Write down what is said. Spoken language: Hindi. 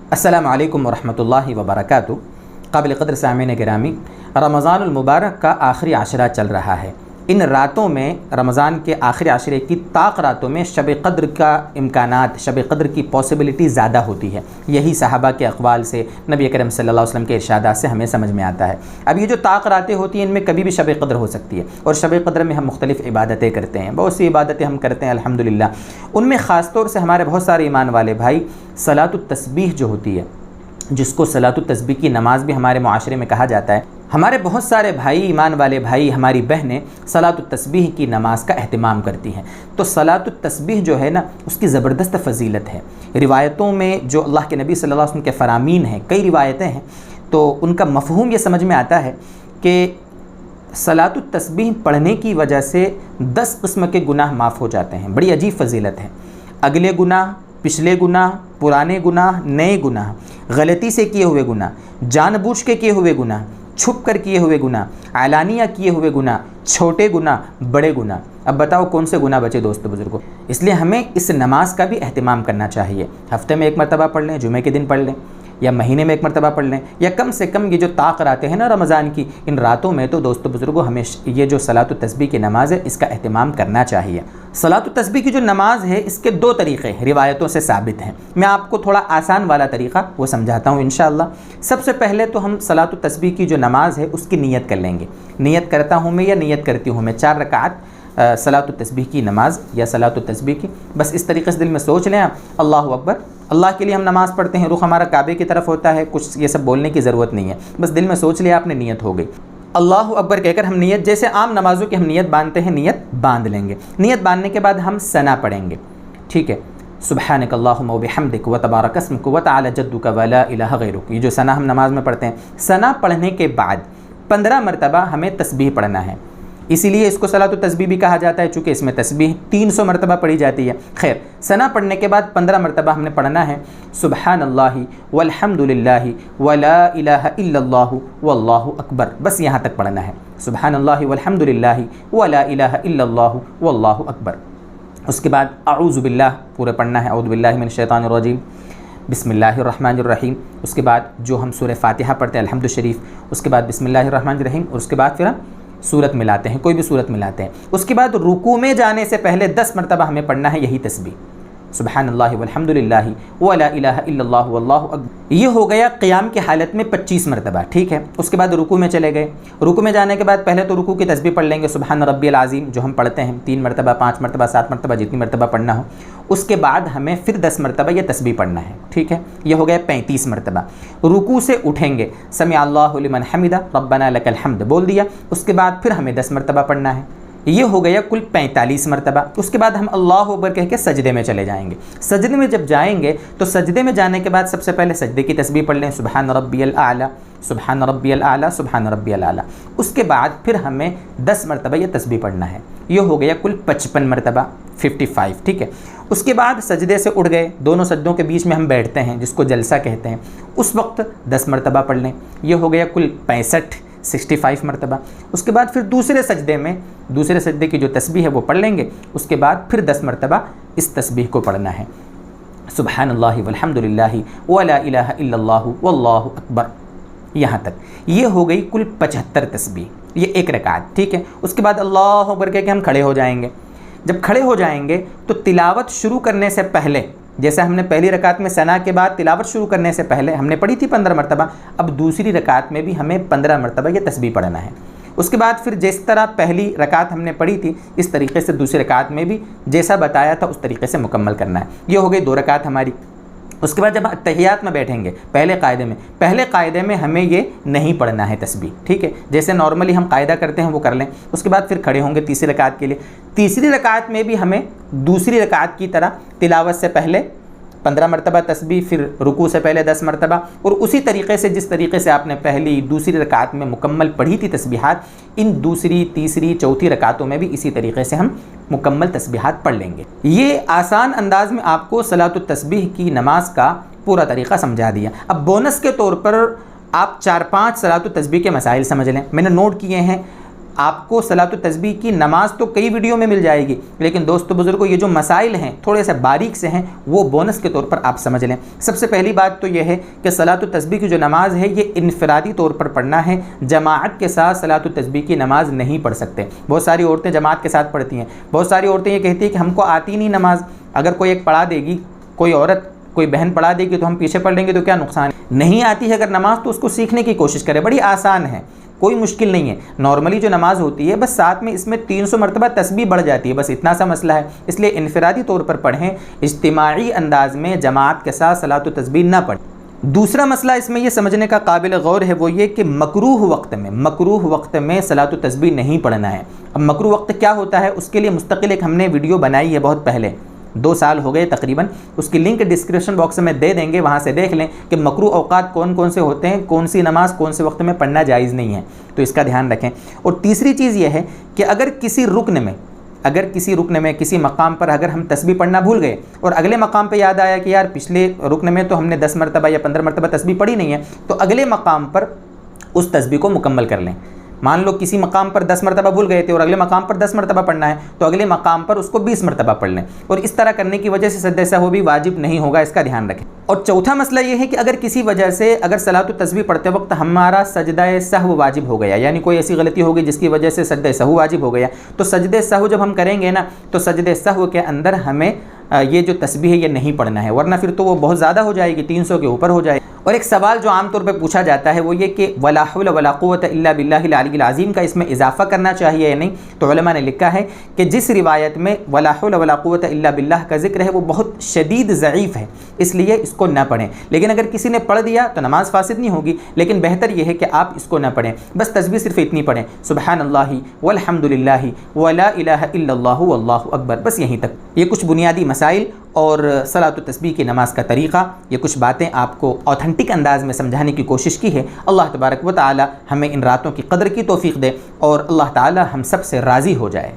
अस्सलामु अलैकुम वरहमतुल्लाहि वबरकातुहू। काबिल क़द्र सामीन गिरामी, रमज़ानुल मुबारक का आखिरी आशरा चल रहा है। इन रातों में, रमज़ान के आखिरी आशरे की ताक़ रातों में शब क़द्र का इम्कानात, शब क़द्र की पॉसिबिलिटी ज़्यादा होती है। यही सहाबा के अक़वाल से, नबी करम सल्लल्लाहु अलैहि वसल्लम के इरशादात से हमें समझ में आता है। अब ये जो ताक़ रातें होती हैं, इनमें कभी भी शब क़द्र हो सकती है और शब क़द्र में हम मुख्तलिफ़ इबादतें करते हैं, बहुत सी इबादतें हम करते हैं अल्हम्दुलिल्लाह। उनमें ख़ास तौर से हमारे बहुत सारे ईमान वाले भाई सलातुत तस्बीह जो होती है, जिसको सलातुत तस्बीह की नमाज भी हमारे मुआशरे में कहा जाता है, हमारे बहुत सारे भाई, ईमान वाले भाई, हमारी बहनें सलातुत तस्बीह की नमाज का अहतमाम करती हैं। तो सलातुत तस्बीह जो है ना, उसकी ज़बरदस्त फ़जीलत है। रिवायतों में जो अल्लाह के नबी सल्लल्लाहु अलैहि वसल्लम के फ़रामीन हैं, कई रिवायतें हैं, तो उनका मफ़हूम ये समझ में आता है कि सलातुत तस्बीह पढ़ने की वजह से 10 किस्म के गुनाह माफ़ हो जाते हैं। बड़ी अजीब फ़जीलत है। अगले गुनाह, पिछले गुनाह, पुराने गुनाह, नए गुनाह, गलती से किए हुए गुनाह, जानबूझ के किए हुए गुनाह, छुप कर किए हुए गुनाह, आलानिया किए हुए गुनाह, छोटे गुनाह, बड़े गुनाह। अब बताओ कौन से गुनाह बचे दोस्तों बुजुर्गों। इसलिए हमें इस नमाज का भी अहतमाम करना चाहिए। हफ्ते में एक मरतबा पढ़ लें, जुमे के दिन पढ़ लें, या महीने में एक मरतबा पढ़ लें, या कम से कम ये जो ताक़ रातें हैं ना रमज़ान की, इन रातों में तो दोस्तों बुजुर्गों हमें ये जो सलातुत तस्बीह की नमाज़ है, इसका अहतमाम करना चाहिए। सलातुत तस्बीह की जो नमाज़ है, इसके 2 तरीक़े रिवायतों से साबित हैं। मैं आपको थोड़ा आसान वाला तरीक़ा वो समझाता हूँ इंशाअल्लाह। सबसे पहले तो हम सलातुत तस्बीह की जो नमाज़ है उसकी नीयत कर लेंगे। नीयत करता हूँ मैं या नीयत करती हूँ मैं 4 रकात सलातुत तस्बीह की नमाज या सलातुत तस्बीह की। बस इस तरीके से दिल में सोच लें आप, अल्लाहु अकबर। अल्लाह के लिए हम नमाज़ पढ़ते हैं, रुख हमारा काबे की तरफ होता है, कुछ ये सब बोलने की ज़रूरत नहीं है, बस दिल में सोच लिया आपने, नियत हो गई। अल्लाहु अकबर कहकर हम नियत, जैसे आम नमाज़ों की हम नियत बांधते हैं, नियत बांध लेंगे। नियत बांधने के बाद हम सना पढ़ेंगे, ठीक है। सुब्हानक अल्लाहुम्मा व बिहम्दिक व तबारक अस्मुक व तआला जद्दुक व ला इलाहा गैरुक। ये जो सना हम नमाज़ में पढ़ते हैं, सना पढ़ने के बाद 15 मरतबा हमें तस्बीह पढ़ना है। इसीलिए इसको सलातुत तस्बीह भी कहा जाता है, चूँकि इसमें तस्बीह 300 मरतबा पढ़ी जाती है। खैर, सना पढ़ने के बाद 15 मरतबा हमने पढ़ना है सुब्हानल्लाहि वल्हम्दुलिल्लाहि वला इलाहा इल्लल्लाहु वल्लाहु अकबर। बस यहाँ तक पढ़ना है, सुब्हानल्लाहि वल्हम्दुलिल्लाहि वला इलाहा इल्लल्लाहु वल्लाहु अकबर। उसके बाद अऊज़ु बिल्लाह पूरा पढ़ना है, औज़ु बिल्लाहि मिनश शैतानिर रजीम, बिस्मिल्लाहिर रहमानिर रहीम। उसके बाद जो हम सूरह फातिहा पढ़ते हैं अल्हम्दु शरीफ, उसके बाद बिस्मिल्लाहिर रहमानिर रहीम, और उसके बाद फिर हम सूरत मिलाते हैं, कोई भी सूरत मिलाते हैं। उसके बाद रुकू में जाने से पहले 10 मरतबा हमें पढ़ना है यही तस्बीह, सुब्हानल्लाहि वल्हम्दुलिल्लाहि वला इलाहा इल्लल्लाहु वल्लाहु अकबर। ये हो गया क़ियाम की हालत में 25 मरतबा, ठीक है। उसके बाद रुकू में चले गए। रुकू में जाने के बाद पहले तो रुकू की तस्बीह पढ़ लेंगे, सुब्हान रब्बियल आज़ीम, जो हम पढ़ते हैं 3 मरतबा, 5 मरतबा, 7 मरतबा, जितनी मरतबा पढ़ना हो। उसके बाद हमें फिर 10 मरतबा ये तस्बीह पढ़ना है, ठीक है। ये हो गया 35 मरतबा। रुकू से उठेंगे, समिअ अल्लाहु लिमन हमिदा रब्बना लकल हम्द बोल दिया। उसके बाद फिर हमें 10 मरतबा पढ़ना है। ये हो गया कुल 45 मरतबा। उसके बाद हम अल्लाहु अकबर कह के सजदे में चले जाएंगे। सजदे में जब जाएंगे तो सजदे में जाने के बाद सबसे पहले सजदे की तस्बीह पढ़ लें, सुब्हान रब्बियल आला, सुब्हान रब्बियल आला, सुब्हान रब्बियल आला। उसके बाद फिर हमें 10 मरतबा ये तस्बीह पढ़ना है। ये हो गया कुल 55 मरतबा, 55, ठीक है। उसके बाद सजदे से उठ गए, दोनों सजदों के बीच में हम बैठते हैं, जिसको जलसा कहते हैं, उस वक्त 10 मरतबा पढ़ लें। ये हो गया कुल 65 मरतबा। उसके बाद फिर दूसरे सजदे की जो तस्बीह है वो पढ़ लेंगे। उसके बाद फिर 10 मरतबा इस तस्बीह को पढ़ना है, सुब्हानल्लाहि वल्हम्दुलिल्लाहि वला इलाहा इल्लल्लाहु वल्लाहु अकबर, यहाँ तक। ये हो गई कुल 75 तस्बीह, ये एक रकात, ठीक है। उसके बाद अल्लाहु अकबर कह के हम खड़े हो जाएंगे। जब खड़े हो जाएंगे तो तिलावत शुरू करने से पहले, जैसे हमने पहली रकात में सना के बाद तिलावत शुरू करने से पहले हमने पढ़ी थी 15 मरतबा, अब दूसरी रकात में भी हमें 15 मरतबा ये तस्बीह पढ़ना है। उसके बाद फिर जिस तरह पहली रकात हमने पढ़ी थी, इस तरीके से दूसरी रकात में भी जैसा बताया था उस तरीके से मुकम्मल करना है। ये हो गई 2 रकात हमारी। उसके बाद जब तहियात में बैठेंगे, पहले कायदे में हमें ये नहीं पढ़ना है तस्बीह, ठीक है। जैसे नॉर्मली हम कायदा करते हैं वो कर लें। उसके बाद फिर खड़े होंगे तीसरी रकात के लिए। तीसरी रकात में भी हमें दूसरी रकात की तरह तिलावत से पहले 15 मरतबा तस्बीह, फिर रुकू से पहले 10 मरतबा, और उसी तरीके से जिस तरीके से आपने पहली दूसरी रकात में मुकम्मल पढ़ी थी तस्बीहात, इन दूसरी, तीसरी, चौथी रकातों में भी इसी तरीके से हम मुकम्मल तस्बीहात पढ़ लेंगे। ये आसान अंदाज में आपको सलातुत तस्बीह की नमाज का पूरा तरीका समझा दिया। अब बोनस के तौर पर आप 4-5 सलातुत तस्बीह के मसाइल समझ लें, मैंने नोट किए हैं। आपको सलात तस्बीह की नमाज तो कई वीडियो में मिल जाएगी, लेकिन दोस्तों बुजुर्गों ये जो मसाइल हैं थोड़े से बारीक से हैं, वो बोनस के तौर पर आप समझ लें। सबसे पहली बात तो ये है कि सलात तस्बीह की जो नमाज है ये इनफरादी तौर पर पढ़ना है, जमाअत के साथ सलात तस्बीह की नमाज नहीं पढ़ सकते। बहुत सारी औरतें जमाअत के साथ पढ़ती हैं, बहुत सारी औरतें ये कहती हैं कि हमको आती नहीं नमाज, अगर कोई एक पढ़ा देगी, कोई औरत कोई बहन पढ़ा देगी तो हम पीछे पढ़ लेंगे तो क्या नुकसान है। नहीं आती है अगर नमाज तो उसको सीखने की कोशिश करें, बड़ी आसान है, कोई मुश्किल नहीं है। नॉर्मली जो नमाज होती है बस साथ में इसमें 300 मरतबा तस्बीह बढ़ जाती है, बस इतना सा मसला है। इसलिए इनफरादी तौर पर पढ़ें, इज्तिमाई अंदाज में जमात के साथ सलात तस्बीह ना पढ़ें। दूसरा मसला इसमें यह समझने का काबिल गौर है, वो ये कि मकरूह वक्त में सलात तस्बीह नहीं पढ़ना है। अब मकरूह वक्त क्या होता है उसके लिए मुस्तकिल एक हमने वीडियो बनाई है, बहुत पहले 2 साल हो गए तकरीबन, उसकी लिंक डिस्क्रिप्शन बॉक्स में दे देंगे, वहाँ से देख लें कि मकरूह औकात कौन कौन से होते हैं, कौन सी नमाज कौन से वक्त में पढ़ना जायज़ नहीं है, तो इसका ध्यान रखें। और तीसरी चीज़ यह है कि अगर किसी रुकन में किसी मकाम पर अगर हम तस्बीह पढ़ना भूल गए और अगले मकाम पे याद आया कि यार पिछले रुकन में तो हमने 10 मरतबा या 15 मरतबा तस्बीह पढ़ी नहीं है, तो अगले मकाम पर उस तस्बीह को मुकम्मल कर लें। मान लो किसी मकाम पर 10 मरतबा भूल गए थे और अगले मकाम पर 10 मरतबा पढ़ना है, तो अगले मकाम पर उसको 20 मरतबा पढ़ लें। और इस तरह करने की वजह से सजदे सहव भी वाजिब नहीं होगा, इसका ध्यान रखें। और चौथा मसला यह है कि अगर किसी वजह से अगर सलात तस्बीह पढ़ते वक्त हमारा सजदा सहव वाजिब हो गया, यानी कोई ऐसी गलती होगी जिसकी वजह से सजदे सहव वाजिब हो गया, तो सजदे सहव जब हम करेंगे ना, तो सजदे सहव के अंदर हमें ये जो तस्बीह है ये नहीं पढ़ना है, वरना फिर तो वो बहुत ज़्यादा हो जाएगी, 300 के ऊपर हो जाएगी। और एक सवाल जो आमतौर पर पूछा जाता है वो ये कि वला हौल वला कुव्वत इल्ला बिल्लाहिल अलील अज़ीम का इसमें इजाफा करना चाहिए या नहीं। तो उलमा ने लिखा है कि जिस रिवायत में वला हौल वला कुव्वत इल्ला बिल्लाह का जिक्र है वो बहुत शदीद ज़ईफ़ है, इसलिए इसको न पढ़ें। लेकिन अगर किसी ने पढ़ दिया तो नमाज फासिद नहीं होगी, लेकिन बेहतर यह है कि आप इसको न पढ़ें, बस तस्बीह सिर्फ इतनी पढ़ें, सुबहानल्लाहि वल्हम्दुलिल्लाहि वला इलाहा इल्लल्लाहु वल्लाहु अकबर, बस यहीं तक। ये कुछ बुनियादी मसाइल और सलात तस्बीह की नमाज का तरीक़ा, ये कुछ बातें आपको ऑथेंटिक अंदाज़ में समझाने की कोशिश की है। अल्लाह तबारक व तआला हमें इन रातों की कदर की तौफ़ीक़ दे और अल्लाह ताला हम सब से राज़ी हो जाए।